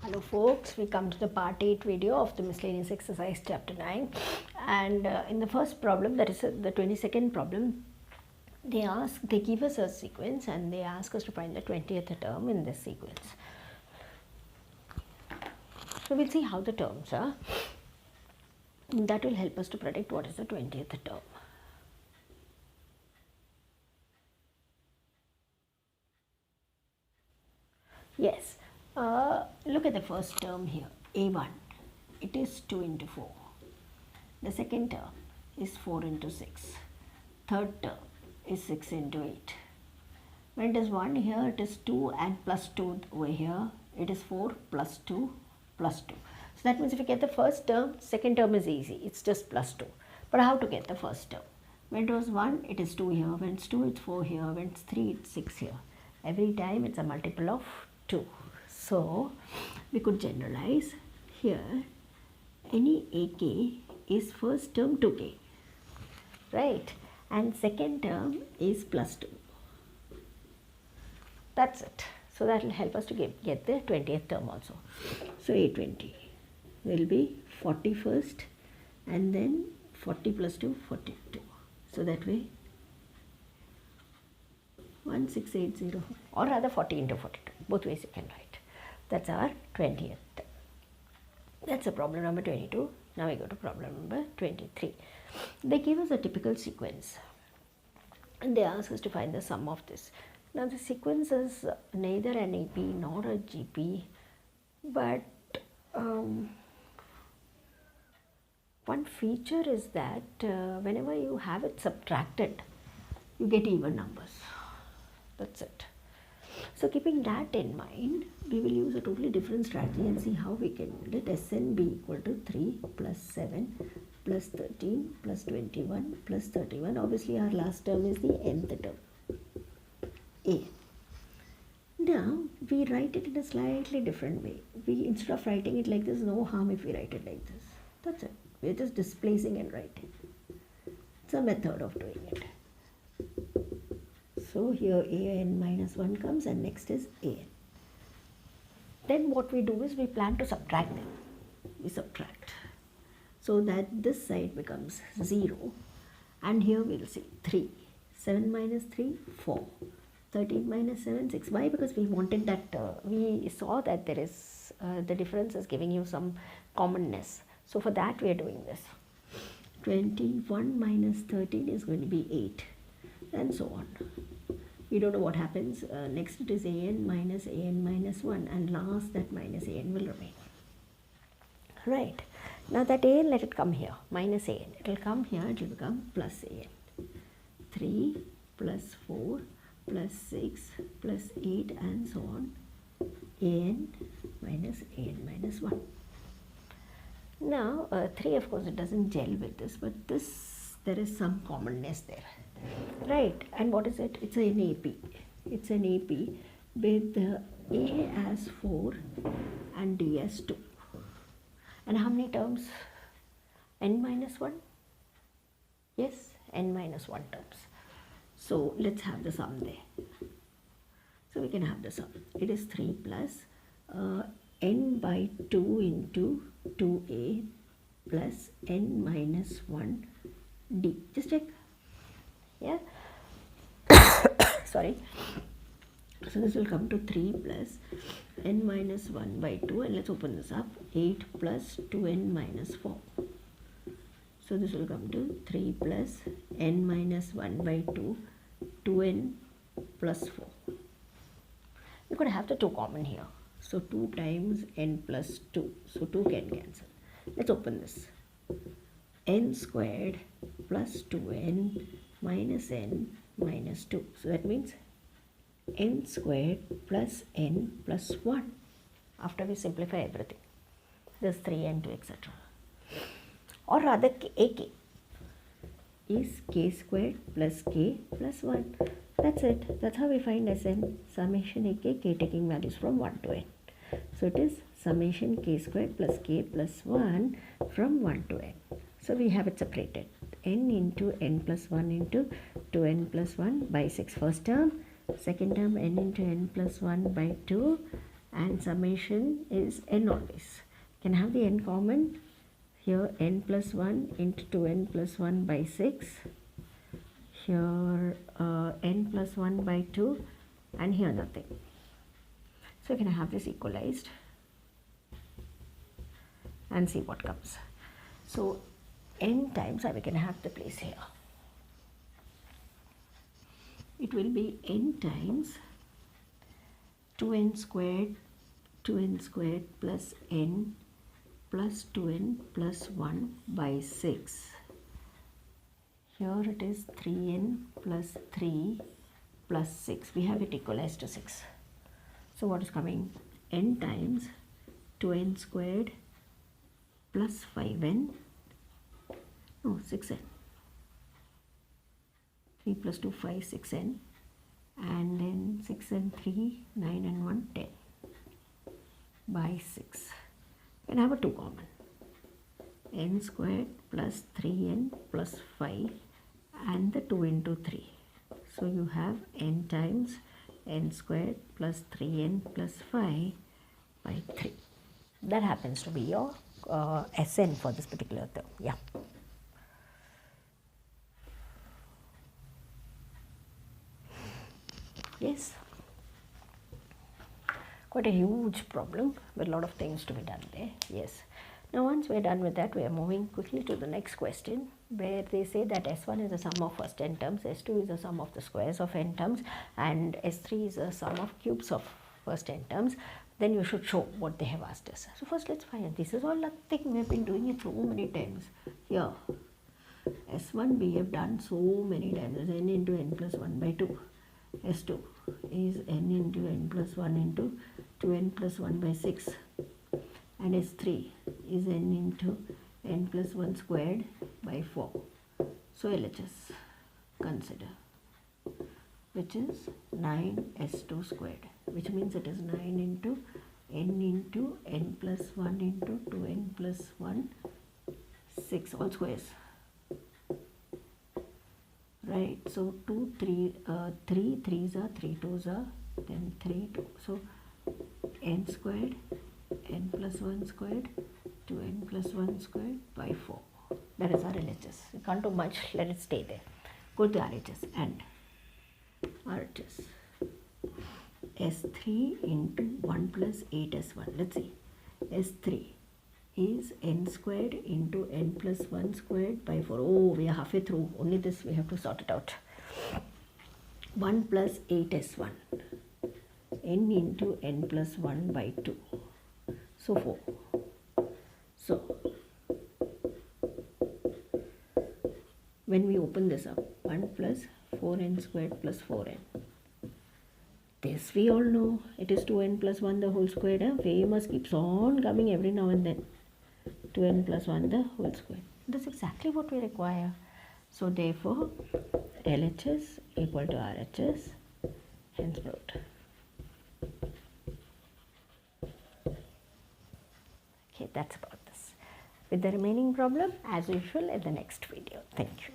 Hello folks, we come to the part 8 video of the miscellaneous exercise chapter 9, and in the first problem, that is the 22nd problem, they give us a sequence and they ask us to find the 20th term in this sequence. So we'll see how the terms are. That will help us to predict what is the 20th term. Yes, look at the first term here, A1. It is 2 into 4. The second term is 4 into 6. Third term is 6 into 8. When it is 1 here, it is 2 and plus 2 over here. It is 4 plus 2 plus 2. So that means if you get the first term, second term is easy. It's just plus 2. But how to get the first term? When it was 1, it is 2 here. When it's 2, it's 4 here. When it's 3, it's 6 here. Every time it's a multiple of 2. So we could generalize here any AK is first term 2K, right? And second term is plus 2. That's it. So that will help us to get the 20th term also. So A20 will be 40 first and then 40 plus 2, 42. So that way 1680, or rather 40 into 42. Both ways you can write. That's our 20th. That's a problem number 22. Now we go to problem number 23. They give us a typical sequence and they ask us to find the sum of this. Now the sequence is neither an AP nor a GP, but one feature is that whenever you have it subtracted, you get even numbers. That's it. So keeping that in mind, we will use a totally different strategy and see how we can let Sn be equal to 3 plus 7 plus 13 plus 21 plus 31. Obviously our last term is the nth term, A. Now we write it in a slightly different way. We, instead of writing it like this, no harm if we write it like this. That's it. We're just displacing and writing. It's a method of doing it. So here an minus 1 comes and next is an. Then what we do is we plan to subtract them. We subtract. So that this side becomes 0. And here we will see 3. 7 minus 3, 4. 13 minus 7, 6. Why? Because we wanted that, we saw that there is, the difference is giving you some commonness. So for that we are doing this. 21 minus 13 is going to be 8. And so on. We don't know what happens. Next it is an minus 1, and last that minus an will remain. Right. Now that an, let it come here. Minus an. It will come here. It will become plus an. 3 plus 4 plus 6 plus 8 and so on. An minus 1. Now 3, of course, it doesn't gel with this, but this, there is some commonness there. Right, and what is it? It's an AP. It's an AP with A as 4 and D as 2. And how many terms? N minus 1? Yes, N minus 1 terms. So let's have the sum there. So we can have the sum. It is 3 plus N by 2 into 2A plus N minus 1 D. Just check. Yeah. Sorry. So this will come to 3 plus n minus 1 by 2, and let's open this up. 8 plus 2n minus 4. So this will come to 3 plus n minus 1 by 2, 2n plus 4. You could have the 2 common here. So 2 times n plus 2. So 2 can cancel. Let's open this. N squared plus 2n minus n minus 2. So that means n squared plus n plus 1 after we simplify everything. This 3 and 2, etc. Or rather AK is k squared plus k plus 1. That's it. That's how we find Sn. Summation AK, k taking values from 1 to n. So it is summation k squared plus k plus 1 from 1 to n. So we have it separated. N into n plus 1 into 2n plus 1 by 6 first term. Second term n into n plus 1 by 2 and summation is n always. Can have the n common. Here n plus 1 into 2n plus 1 by 6. Here n plus 1 by 2, and here nothing. So you can have this equalized and see what comes. So n times, we can have the place here. It will be n times 2n squared plus n plus 2n plus 1 by 6. Here it is 3n plus 3 plus 6. We have it equalized to 6. So what is coming? N times 2n squared plus 5n, no, 6n. 3 plus 2, 5, 6n, and then 6 and 3, 9 and 1, 10 by 6. And have a 2 common. N squared plus 3n plus 5 and the 2 into 3. So you have n times n squared plus 3n plus 5 by 3. That happens to be your Sn for this particular term. Yeah. Yes. Quite a huge problem with a lot of things to be done there. Yes. Now once we are done with that, we are moving quickly to the next question, where they say that S1 is the sum of first n terms, S2 is the sum of the squares of n terms, and S3 is the sum of cubes of first n terms. Then you should show what they have asked us. So first let's find. This is all nothing. We have been doing it so many times. Here, S1 we have done so many times. Is n into n plus 1 by 2. S2 is n into n plus 1 into 2n plus 1 by 6. And S3 is n into n plus 1 squared by 4. So LHS consider, which is 9s2 squared, which means it is 9 into n plus 1 into 2n plus 1, 6, all squares. Right, so 2, 3, 3 3s are 3 2s are, then 3 2. So n squared, n plus 1 squared, 2n plus 1 squared by 4. That is our LHS. We can't do much, let it stay there. Go to RHS and RHS. S3 into 1 plus 8s1. Let's see. S3 is n squared into n plus 1 squared by 4. Oh, we are halfway through. Only this we have to sort it out. 1 plus 8s1. N into n plus 1 by 2. So 4. So when we open this up, 1 plus 4n squared plus 4n. This we all know. It is 2n plus 1 the whole squared. Famous keeps on coming every now and then. 2n plus 1 the whole square. That's exactly what we require. So therefore, LHS equal to RHS, hence proved. Okay, that's about this. With the remaining problem, as usual, in the next video. Thank you.